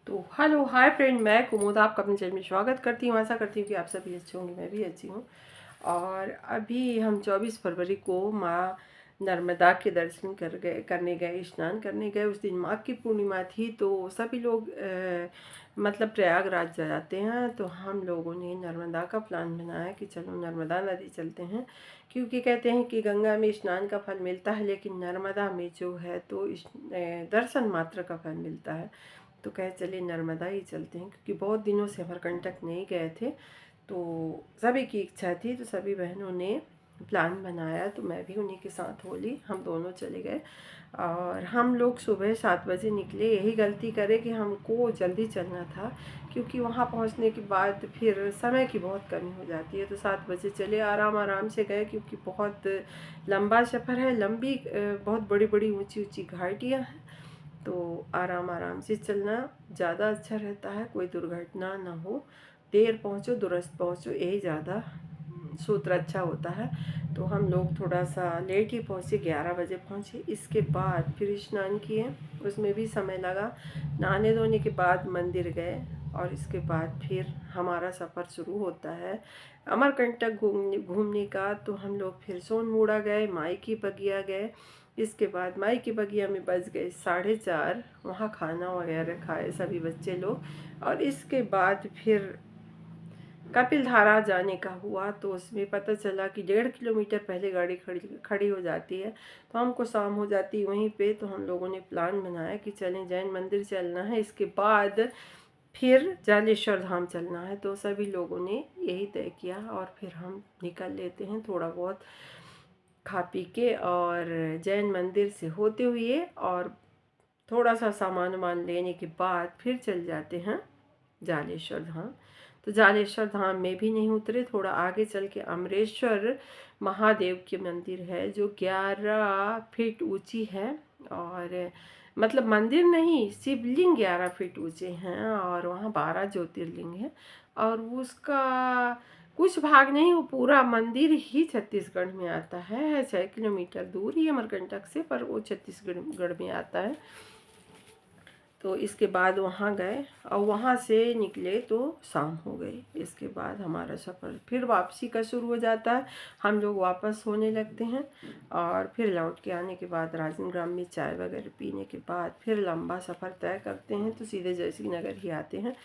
तो hello hi friend, मैं कुमुद आपका अपने चैनल में स्वागत करती हूँ। आशा करती हूँ कि आप सभी अच्छे होंगे, मैं भी अच्छी हूँ। और अभी हम 24 फरवरी को माँ नर्मदा के दर्शन करने गए, स्नान करने गए। उस दिन माघ की पूर्णिमा थी, तो सभी लोग मतलब प्रयागराज जाते हैं। तो हम लोगों ने नर्मदा का प्लान बनाया कि चलो नर्मदा नदी चलते हैं, क्योंकि कहते हैं कि गंगा में स्नान का फल मिलता है, लेकिन नर्मदा में जो है तो दर्शन मात्र का फल मिलता है। तो कहे चले नर्मदा ही चलते हैं, क्योंकि बहुत दिनों से अमरकंटक नहीं गए थे। तो सभी की इच्छा थी, तो सभी बहनों ने प्लान बनाया, तो मैं भी उन्हीं के साथ हो ली। हम दोनों चले गए और हम लोग सुबह 7 बजे निकले। यही गलती करे कि हमको जल्दी चलना था, क्योंकि वहाँ पहुँचने के बाद फिर समय की बहुत कमी हो जाती है। तो 7 बजे चले, आराम आराम से गए, क्योंकि बहुत लंबा सफ़र है, लंबी बहुत बड़ी बड़ी ऊंची ऊंची घाटियाँ हैं। तो आराम आराम से चलना ज़्यादा अच्छा रहता है, कोई दुर्घटना ना हो। देर पहुँचो दुरुस्त पहुँचो, यही ज़्यादा सूत्र अच्छा होता है। तो हम लोग थोड़ा सा लेट ही पहुँचे, 11 बजे पहुँचे। इसके बाद फिर स्नान किए, उसमें भी समय लगा। नहाने धोने के बाद मंदिर गए और इसके बाद फिर हमारा सफ़र शुरू होता है अमरकंटक घूमने का। तो हम लोग फिर सोनमुड़ा गए, माई की बगिया गए। इसके बाद माई की बगिया में बज गए 4:30। वहाँ खाना वगैरह खाए सभी बच्चे लोग। और इसके बाद फिर कपिल धारा जाने का हुआ, तो उसमें पता चला कि 1.5 किलोमीटर पहले गाड़ी खड़ी हो जाती है, तो हमको शाम हो जाती वहीं पे। तो हम लोगों ने प्लान बनाया कि चलें जैन मंदिर चलना है, इसके बाद फिर जालेश्वर धाम चलना है। तो सभी लोगों ने यही तय किया और फिर हम निकल लेते हैं थोड़ा बहुत खा पी के, और जैन मंदिर से होते हुए और थोड़ा सा सामान वामान लेने के बाद फिर चल जाते हैं जालेश्वर धाम। तो जालेश्वर धाम में भी नहीं उतरे, थोड़ा आगे चल के अमरेश्वर महादेव की मंदिर है, जो 11 फीट ऊंची है। और मतलब मंदिर नहीं, शिवलिंग 11 फीट ऊंचे हैं, और वहाँ 12 ज्योतिर्लिंग है। और उसका कुछ भाग नहीं, वो पूरा मंदिर ही छत्तीसगढ़ में आता है। 6 किलोमीटर दूर ही अमरकंटक से, पर वो छत्तीसगढ़ में आता है। तो इसके बाद वहाँ गए और वहाँ से निकले तो शाम हो गई। इसके बाद हमारा सफ़र फिर वापसी का शुरू हो जाता है। हम लोग वापस होने लगते हैं और फिर लौट के आने के बाद राजनग्राम में चाय वगैरह पीने के बाद फिर लंबा सफ़र तय करते हैं, तो सीधे जयसिंह नगर ही आते हैं।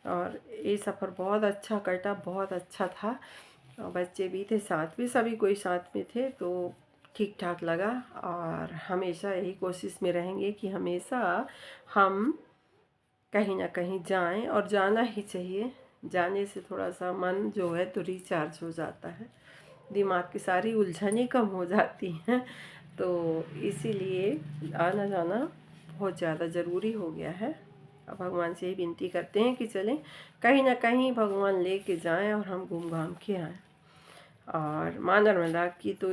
और ये सफ़र बहुत अच्छा कटा, बहुत अच्छा था। बच्चे भी थे साथ में, सभी कोई साथ में थे, तो ठीक ठाक लगा। और हमेशा यही कोशिश में रहेंगे कि हमेशा हम कहीं ना कहीं जाएं, और जाना ही चाहिए। जाने से थोड़ा सा मन जो है तो रिचार्ज हो जाता है, दिमाग की सारी उलझनें कम हो जाती हैं। तो इसीलिए आना जाना बहुत ज़्यादा ज़रूरी हो गया है। अब भगवान से ही विनती करते हैं कि चलें कहीं ना कहीं भगवान ले के जाएँ और हम घूम घाम के आएँ। और माँ नर्मदा की तो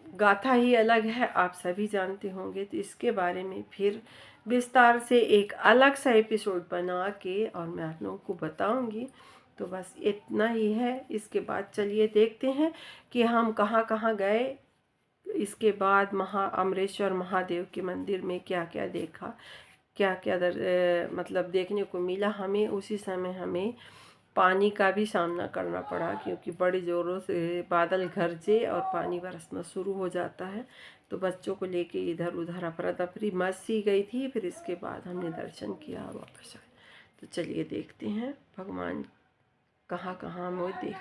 गाथा ही अलग है, आप सभी जानते होंगे। तो इसके बारे में फिर विस्तार से एक अलग सा एपिसोड बना के और मैं आप लोगों को बताऊंगी। तो बस इतना ही है। इसके बाद चलिए देखते हैं कि हम कहाँ कहाँ गए। इसके बाद अमरेश्वर महादेव के मंदिर में क्या क्या देखा, क्या क्या मतलब देखने को मिला हमें। उसी समय हमें पानी का भी सामना करना पड़ा, क्योंकि बड़ी ज़ोरों से बादल गरजे और पानी बरसना शुरू हो जाता है। तो बच्चों को लेके इधर उधर अफरा तफरी मच सी गई थी। फिर इसके बाद हमने दर्शन किया और वापस आए। तो चलिए देखते हैं भगवान कहाँ कहाँ हमें देख